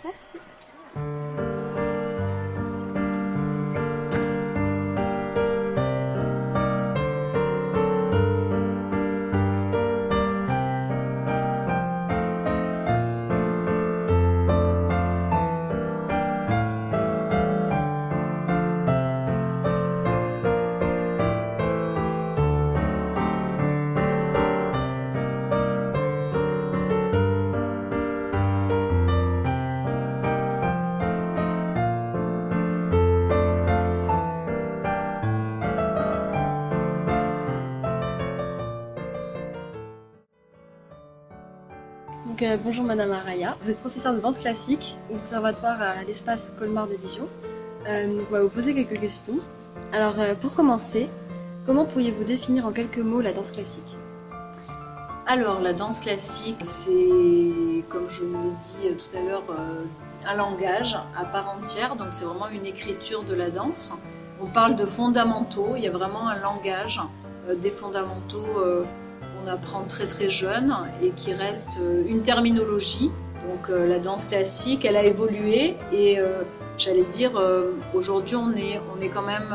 Merci. Bonjour Madame Araya, vous êtes professeure de danse classique au conservatoire à l'espace Colmar de Dijon. On va vous poser quelques questions. Alors pour commencer, comment pourriez-vous définir en quelques mots la danse classique? Alors la danse classique, c'est, comme je l'ai dit tout à l'heure, un langage à part entière, donc c'est vraiment une écriture de la danse. On parle de fondamentaux, il y a vraiment un langage des fondamentaux qu'on apprend très très jeune et qui reste une terminologie. Donc la danse classique, elle a évolué et j'allais dire aujourd'hui on est quand même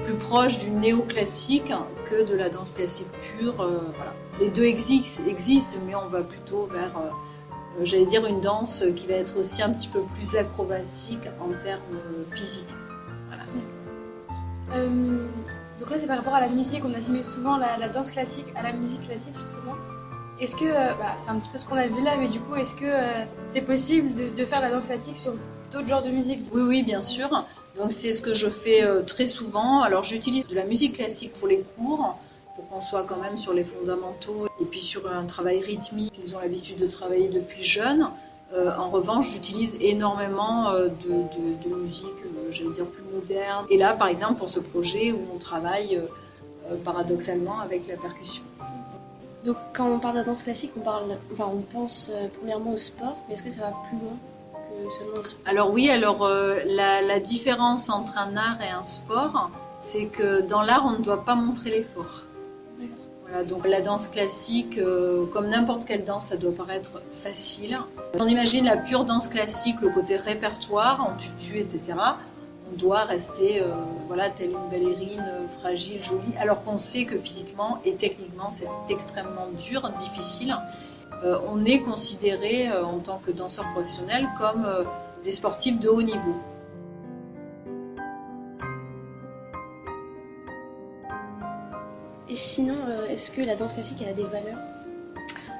plus proche du néoclassique que de la danse classique pure. Voilà. Les deux existent, mais on va plutôt vers, j'allais dire, une danse qui va être aussi un petit peu plus acrobatique en termes physiques. Voilà. Donc là c'est par rapport à la musique, on assimile souvent la danse classique à la musique classique justement. Est-ce que, c'est un petit peu ce qu'on a vu là, mais du coup est-ce que c'est possible de faire la danse classique sur d'autres genres de musique? Oui, bien sûr. Donc c'est ce que je fais très souvent. Alors j'utilise de la musique classique pour les cours, pour qu'on soit quand même sur les fondamentaux et puis sur un travail rythmique qu'ils ont l'habitude de travailler depuis jeune. En revanche, j'utilise énormément de musique, j'allais dire plus moderne. Et là, par exemple, pour ce projet où on travaille paradoxalement avec la percussion. Donc quand on parle de la danse classique, on pense premièrement au sport, mais est-ce que ça va plus loin que seulement au sport? Alors oui, la différence entre un art et un sport, c'est que dans l'art, on ne doit pas montrer l'effort. Voilà, donc la danse classique, comme n'importe quelle danse, ça doit paraître facile. On imagine la pure danse classique, le côté répertoire, en tutu, etc. On doit rester telle une ballerine fragile, jolie, alors qu'on sait que physiquement et techniquement, c'est extrêmement dur, difficile. On est considéré en tant que danseur professionnel comme des sportifs de haut niveau. Et sinon, est-ce que la danse classique elle a des valeurs?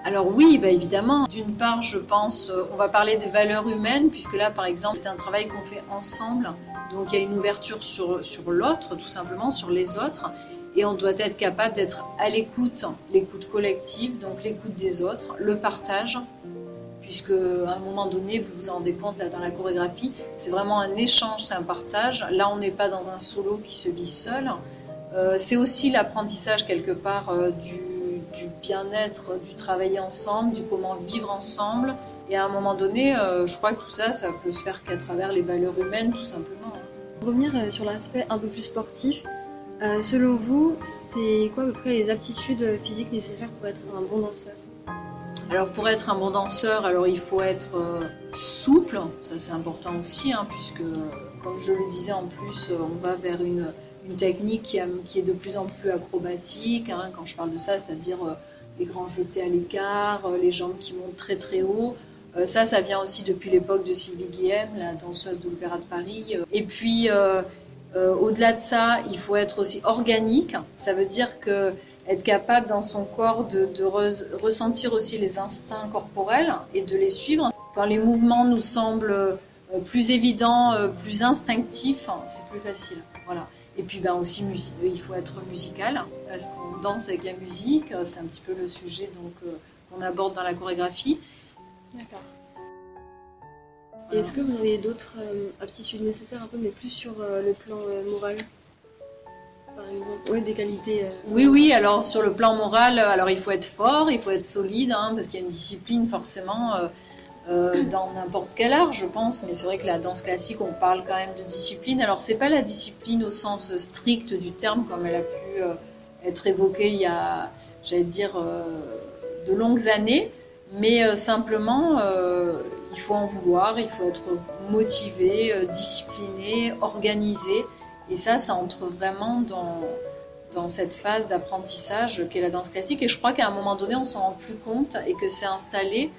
Alors oui, évidemment. D'une part, je pense, on va parler des valeurs humaines, puisque là, par exemple, c'est un travail qu'on fait ensemble. Donc il y a une ouverture sur l'autre, tout simplement, sur les autres. Et on doit être capable d'être à l'écoute collective, donc l'écoute des autres, le partage, puisque à un moment donné, vous vous en rendez compte là dans la chorégraphie, c'est vraiment un échange, c'est un partage. Là, on n'est pas dans un solo qui se vit seul. C'est aussi l'apprentissage quelque part du bien-être, du travailler ensemble, du comment vivre ensemble. Et à un moment donné, je crois que tout ça, ça peut se faire qu'à travers les valeurs humaines, tout simplement. Pour revenir sur l'aspect un peu plus sportif, selon vous, c'est quoi à peu près les aptitudes physiques nécessaires pour être un bon danseur? Alors pour être un bon danseur, il faut être souple, ça c'est important aussi, puisque comme je le disais en plus, on va vers une technique qui est de plus en plus acrobatique. Quand je parle de ça, c'est-à-dire les grands jetés à l'écart, les jambes qui montent très très haut. Ça vient aussi depuis l'époque de Sylvie Guillem, la danseuse de l'Opéra de Paris. Et puis, au-delà de ça, il faut être aussi organique. Ça veut dire être capable dans son corps de ressentir aussi les instincts corporels et de les suivre. Quand les mouvements nous semblent plus évidents, plus instinctifs, c'est plus facile. Voilà. Et puis aussi il faut être musical, parce qu'on danse avec la musique, c'est un petit peu le sujet qu'on aborde dans la chorégraphie. D'accord. Et est-ce que vous avez d'autres aptitudes nécessaires un peu, mais plus sur le plan moral, par exemple? Oui, des qualités. Oui, alors sur le plan moral, il faut être fort, il faut être solide, parce qu'il y a une discipline forcément dans n'importe quel art, je pense, mais c'est vrai que la danse classique, on parle quand même de discipline. Alors c'est pas la discipline au sens strict du terme, comme elle a pu être évoquée il y a, j'allais dire, de longues années, mais simplement, il faut en vouloir, il faut être motivé, discipliné, organisé. Et ça entre vraiment dans cette phase d'apprentissage qu'est la danse classique. Et je crois qu'à un moment donné, on s'en rend plus compte et que c'est installé,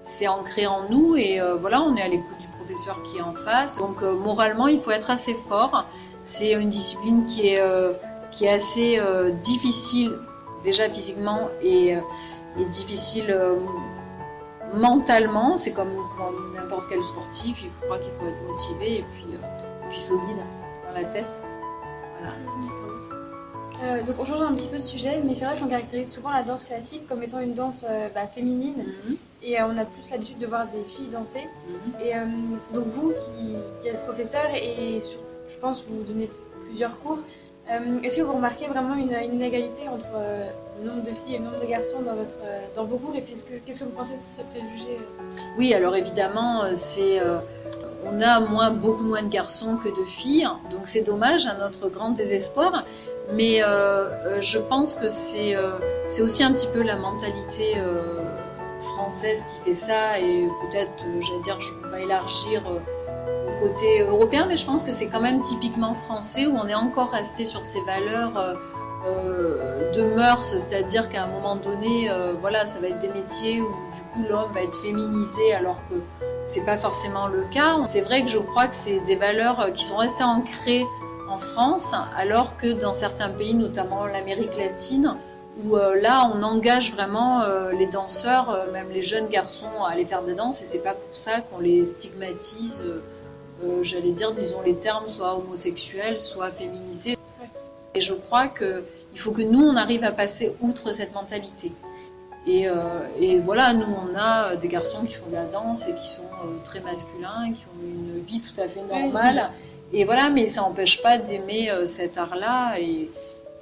c'est ancré en nous. Et voilà, on est à l'écoute du professeur qui est en face. Donc moralement, il faut être assez fort. C'est une discipline qui est assez difficile, déjà physiquement, et difficile mentalement. C'est comme n'importe quel sportif, je crois qu'il faut être motivé et puis solide dans la tête. Voilà. Donc on change un petit peu de sujet, mais c'est vrai qu'on caractérise souvent la danse classique comme étant une danse féminine, et on a plus l'habitude de voir des filles danser. Et donc vous qui êtes professeur et je pense que vous donnez plusieurs cours, est-ce que vous remarquez vraiment une inégalité entre le nombre de filles et le nombre de garçons dans vos cours, et puis qu'est-ce que vous pensez aussi de ce préjugé? Oui, alors évidemment, on a beaucoup moins de garçons que de filles, donc c'est dommage, à notre grand désespoir. Mais je pense que c'est aussi un petit peu la mentalité française qui fait ça, et peut-être, j'allais dire, je ne peux pas élargir au côté européen, mais je pense que c'est quand même typiquement français, où on est encore resté sur ces valeurs de mœurs, c'est-à-dire qu'à un moment donné, voilà, ça va être des métiers où du coup l'homme va être féminisé, alors que c'est pas forcément le cas. C'est vrai que je crois que c'est des valeurs qui sont restées ancrées en France, alors que dans certains pays, notamment l'Amérique latine, où là on engage vraiment les danseurs, même les jeunes garçons, à aller faire des danses, et c'est pas pour ça qu'on les stigmatise, j'allais dire, disons les termes, soit homosexuels, soit féminisés. Et je crois qu'il faut que nous on arrive à passer outre cette mentalité. Et voilà, nous on a des garçons qui font de la danse et qui sont très masculins, qui ont une vie tout à fait normale. Et voilà, mais ça n'empêche pas d'aimer cet art-là, et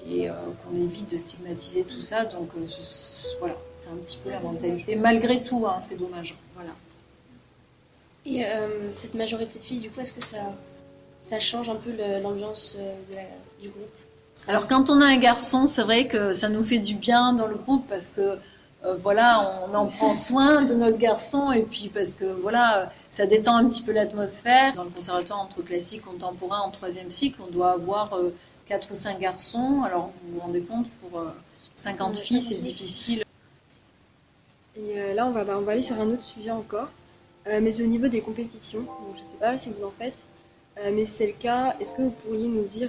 qu'on évite de stigmatiser tout ça. Donc voilà, c'est un petit peu la mentalité. Malgré tout, hein, c'est dommage. Voilà. Et cette majorité de filles, du coup, est-ce que ça change un peu l'ambiance du groupe? Alors quand on a un garçon, c'est vrai que ça nous fait du bien dans le groupe, parce que voilà, on en prend soin de notre garçon, et puis parce que voilà, ça détend un petit peu l'atmosphère. Dans le conservatoire entre classique contemporain en 3e cycle, on doit avoir 4 ou 5 garçons. Alors vous vous rendez compte, pour 50 filles, c'est difficile. Et là, on va aller sur un autre sujet encore, mais au niveau des compétitions. Donc, je ne sais pas si vous en faites, mais si c'est le cas, est-ce que vous pourriez nous dire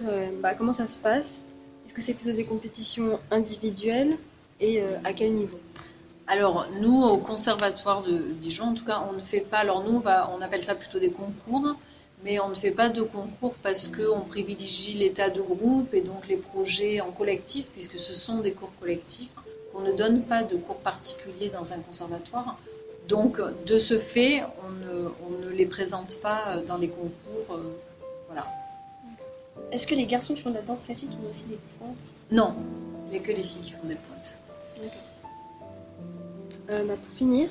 comment ça se passe? Est-ce que c'est plutôt des compétitions individuelles, et à quel niveau? Alors, nous, au Conservatoire de Dijon, en tout cas, on ne fait pas... Alors, nous, on appelle ça plutôt des concours, mais on ne fait pas de concours parce qu'on privilégie l'état de groupe et donc les projets en collectif, puisque ce sont des cours collectifs. On ne donne pas de cours particuliers dans un conservatoire. Donc, de ce fait, on ne les présente pas dans les concours. Voilà. Est-ce que les garçons qui font de la danse classique, ils ont aussi des pointes? Non, il n'y a que les filles qui font des pointes. Pour finir,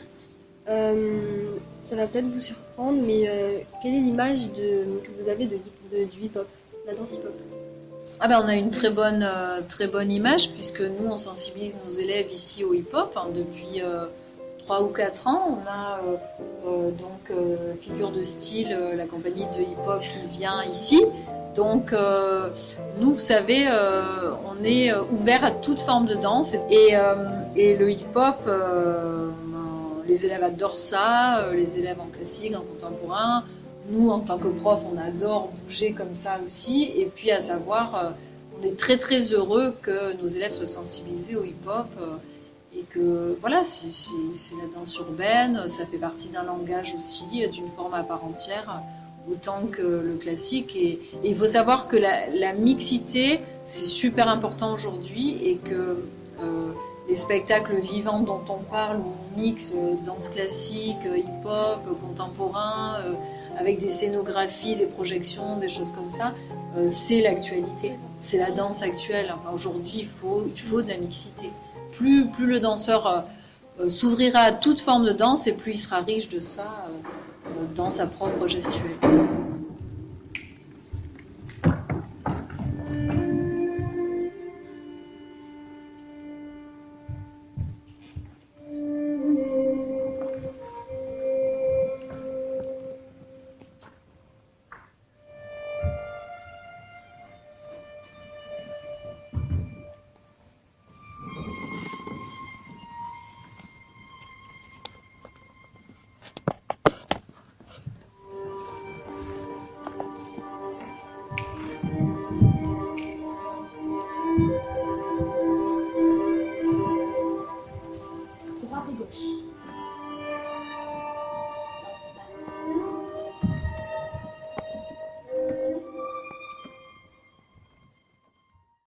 ça va peut-être vous surprendre, mais quelle est l'image que vous avez du hip-hop, la danse hip-hop? On a une très bonne image, puisque nous, on sensibilise nos élèves ici au hip-hop depuis 3 ou 4 ans. On a donc Figure de Style, la compagnie de hip-hop qui vient ici. Donc nous, vous savez, on est ouvert à toute forme de danse, et le hip-hop, les élèves adorent ça, les élèves en classique, en contemporain. Nous, en tant que prof, on adore bouger comme ça aussi. Et puis, à savoir, on est très très heureux que nos élèves soient sensibilisés au hip-hop, et que voilà, c'est la danse urbaine, ça fait partie d'un langage aussi, d'une forme à part entière, autant que le classique. Et il faut savoir que la mixité, c'est super important aujourd'hui, et que les spectacles vivants dont on parle, où on mixe danse classique, hip-hop, contemporain, avec des scénographies, des projections, des choses comme ça, c'est l'actualité, c'est la danse actuelle. Enfin, aujourd'hui, il faut de la mixité. Plus le danseur s'ouvrira à toute forme de danse, et plus il sera riche de ça dans sa propre gestuelle. droite et gauche.